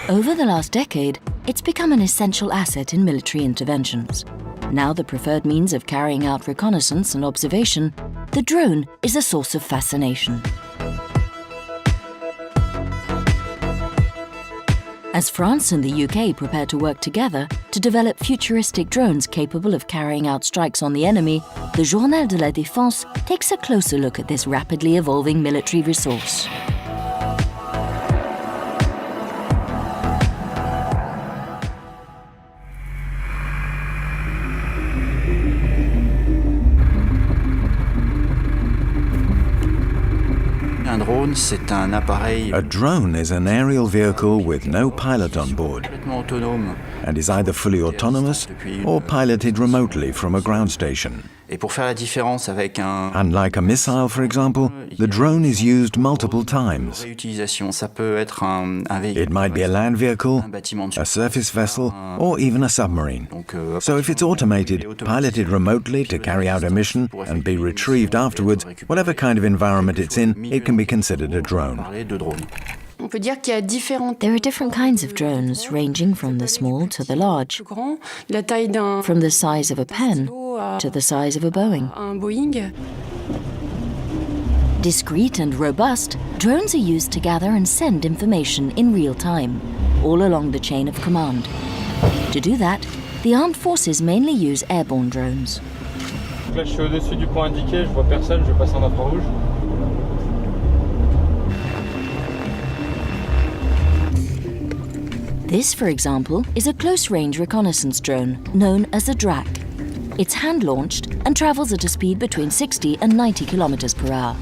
Over the last decade, it's become an essential asset in military interventions. Now the preferred means of carrying out reconnaissance and observation, the drone is a source of fascination. As France and the UK prepare to work together to develop futuristic drones capable of carrying out strikes on the enemy, the Journal de la Défense takes a closer look at this rapidly evolving military resource. A drone is an aerial vehicle with no pilot on board and is either fully autonomous or piloted remotely from a ground station. Unlike a missile, for example, the drone is used multiple times. It might be a land vehicle, a surface vessel, or even a submarine. So if it's automated, piloted remotely to carry out a mission and be retrieved afterwards, whatever kind of environment it's in, it can be considered a drone. There are different kinds of drones, ranging from the small to the large, from the size of a pen to the size of a Boeing. Discreet and robust, drones are used to gather and send information in real time, all along the chain of command. To do that, the armed forces mainly use airborne drones. Là, je suis au-dessus du point indiqué, je vois personne, je passe en infrarouge. This, for example, is a close-range reconnaissance drone known as a DRAC. It's hand-launched and travels at a speed between 60 and 90 kilometers per hour.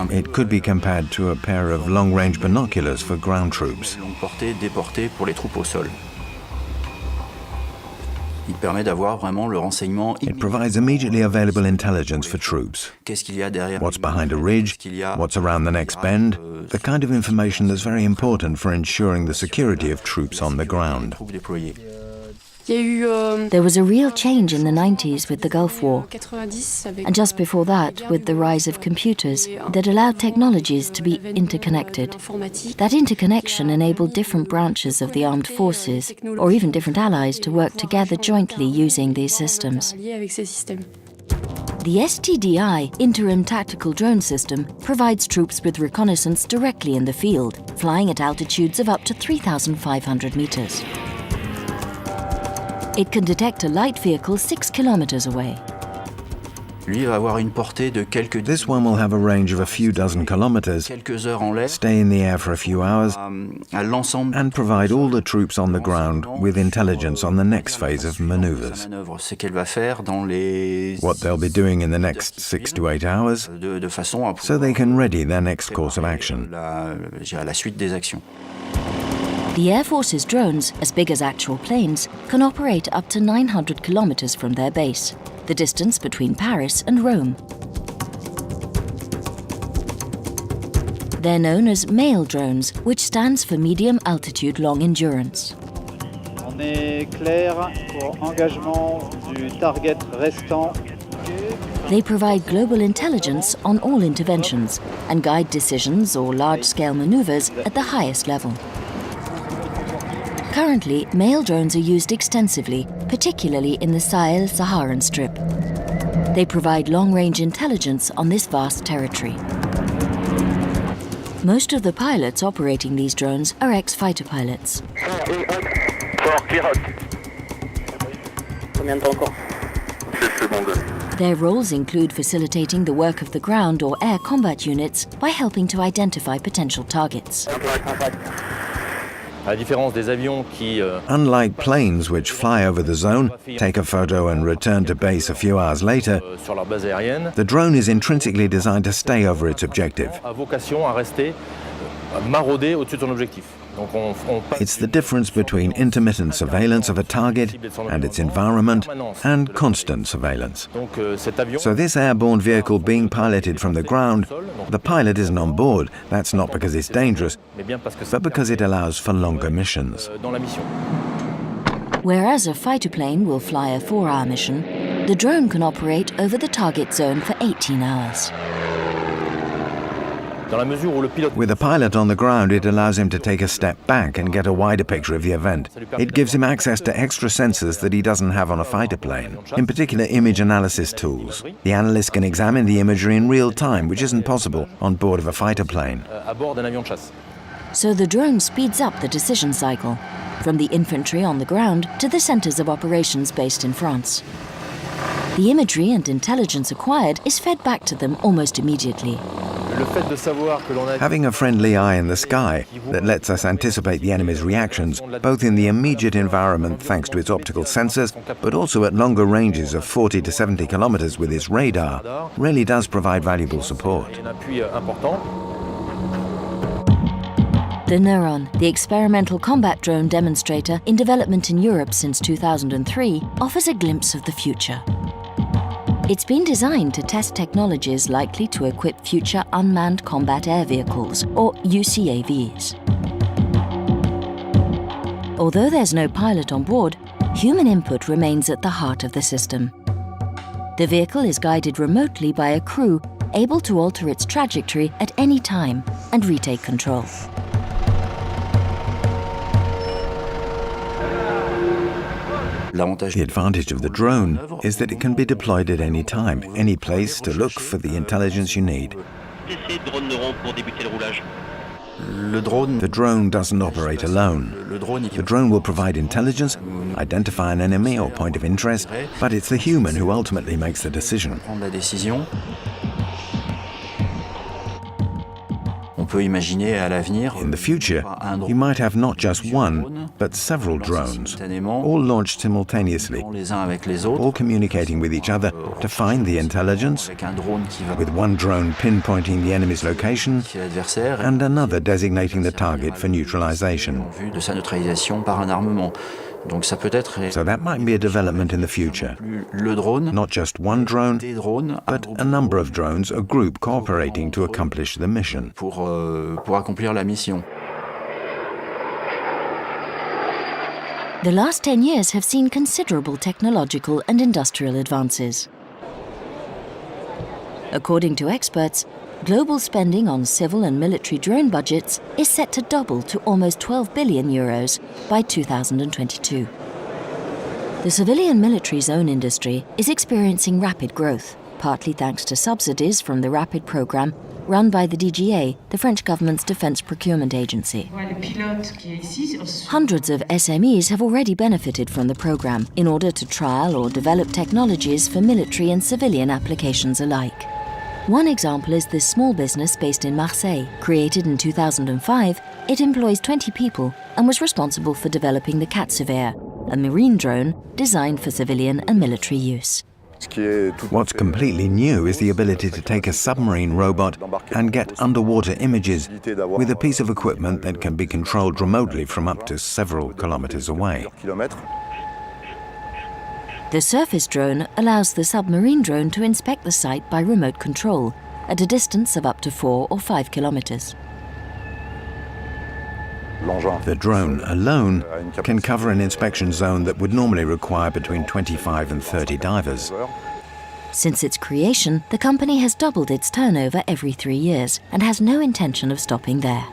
It could be compared to a pair of long-range binoculars for ground troops. It provides immediately available intelligence for troops. What's behind a ridge, what's around the next bend, the kind of information that's very important for ensuring the security of troops on the ground. There was a real change in the 90s with the Gulf War, and just before that with the rise of computers that allowed technologies to be interconnected. That interconnection enabled different branches of the armed forces, or even different allies, to work together jointly using these systems. The STDI, Interim Tactical Drone System, provides troops with reconnaissance directly in the field, flying at altitudes of up to 3,500 meters. It can detect a light vehicle 6 kilometers away. This one will have a range of a few dozen kilometers, stay in the air for a few hours, and provide all the troops on the ground with intelligence on the next phase of maneuvers. What they'll be doing in the next 6 to 8 hours, so they can ready their next course of action. The Air Force's drones, as big as actual planes, can operate up to 900 kilometers from their base, the distance between Paris and Rome. They're known as MAIL drones, which stands for Medium Altitude Long Endurance. On est clair pour engagement du target restant. They provide global intelligence on all interventions and guide decisions or large-scale maneuvers at the highest level. Currently, MAIL drones are used extensively, particularly in the Sahel-Saharan Strip. They provide long-range intelligence on this vast territory. Most of the pilots operating these drones are ex-fighter pilots. Their roles include facilitating the work of the ground or air combat units by helping to identify potential targets. Unlike planes which fly over the zone, take a photo and return to base a few hours later, the drone is intrinsically designed to stay over its objective. It's the difference between intermittent surveillance of a target and its environment and constant surveillance. So this airborne vehicle being piloted from the ground, the pilot isn't on board. That's not because it's dangerous, but because it allows for longer missions. Whereas a fighter plane will fly a 4-hour mission, the drone can operate over the target zone for 18 hours. With a pilot on the ground, it allows him to take a step back and get a wider picture of the event. It gives him access to extra sensors that he doesn't have on a fighter plane, in particular image analysis tools. The analyst can examine the imagery in real time, which isn't possible on board of a fighter plane. So the drone speeds up the decision cycle, from the infantry on the ground to the centers of operations based in France. The imagery and intelligence acquired is fed back to them almost immediately. Having a friendly eye in the sky that lets us anticipate the enemy's reactions, both in the immediate environment thanks to its optical sensors, but also at longer ranges of 40 to 70 kilometers with its radar, really does provide valuable support. The Neuron, the experimental combat drone demonstrator in development in Europe since 2003, offers a glimpse of the future. It's been designed to test technologies likely to equip future unmanned combat air vehicles, or UCAVs. Although there's no pilot on board, human input remains at the heart of the system. The vehicle is guided remotely by a crew able to alter its trajectory at any time and retake control. The advantage of the drone is that it can be deployed at any time, any place to look for the intelligence you need. The drone doesn't operate alone. The drone will provide intelligence, identify an enemy or point of interest, but it's the human who ultimately makes the decision. In the future, you might have not just one, but several drones, all launched simultaneously, all communicating with each other to find the intelligence, with one drone pinpointing the enemy's location and another designating the target for neutralization. So that might be a development in the future. Not just one drone, but a number of drones, a group cooperating to accomplish the mission. The last 10 years have seen considerable technological and industrial advances. According to experts, global spending on civil and military drone budgets is set to double to almost 12 billion euros by 2022. The civilian military's own industry is experiencing rapid growth, partly thanks to subsidies from the RAPID program run by the DGA, the French government's defense procurement agency. Hundreds of SMEs have already benefited from the program in order to trial or develop technologies for military and civilian applications alike. One example is this small business based in Marseille. Created in 2005, it employs 20 people and was responsible for developing the Cat Surveyor, a marine drone designed for civilian and military use. What's completely new is the ability to take a submarine robot and get underwater images with a piece of equipment that can be controlled remotely from up to several kilometers away. The surface drone allows the submarine drone to inspect the site by remote control at a distance of up to 4 or 5 kilometers. The drone alone can cover an inspection zone that would normally require between 25 and 30 divers. Since its creation, the company has doubled its turnover every 3 years and has no intention of stopping there.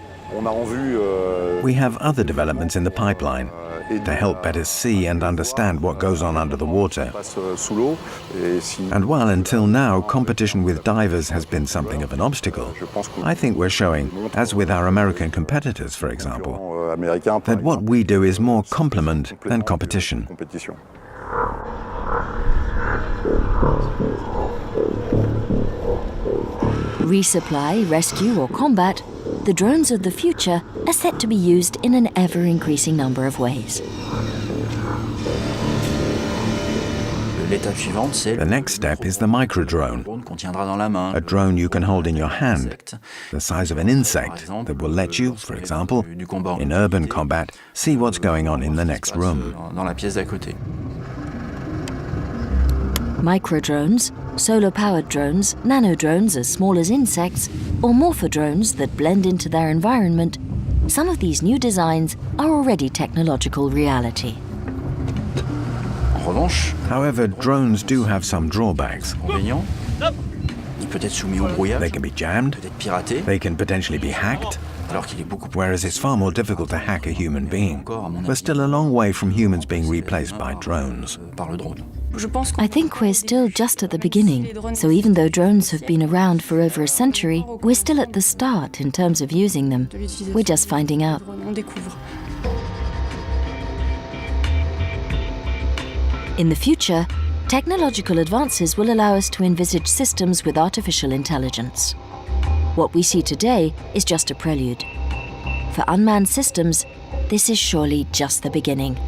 We have other developments in the pipeline to help better see and understand what goes on under the water. And while until now competition with divers has been something of an obstacle, I think we're showing, as with our American competitors for example, that what we do is more complement than competition. Resupply, rescue or combat, the drones of the future are set to be used in an ever-increasing number of ways. The next step is the micro-drone, a drone you can hold in your hand, the size of an insect that will let you, for example, in urban combat, see what's going on in the next room. Micro-drones, solar-powered drones, nano-drones as small as insects, or morpho-drones that blend into their environment, some of these new designs are already technological reality. However, drones do have some drawbacks. They can be jammed, they can potentially be hacked, whereas it's far more difficult to hack a human being. We're still a long way from humans being replaced by drones. I think we're still just at the beginning, so even though drones have been around for over a century, we're still at the start in terms of using them. We're just finding out. In the future, technological advances will allow us to envisage systems with artificial intelligence. What we see today is just a prelude. For unmanned systems, this is surely just the beginning.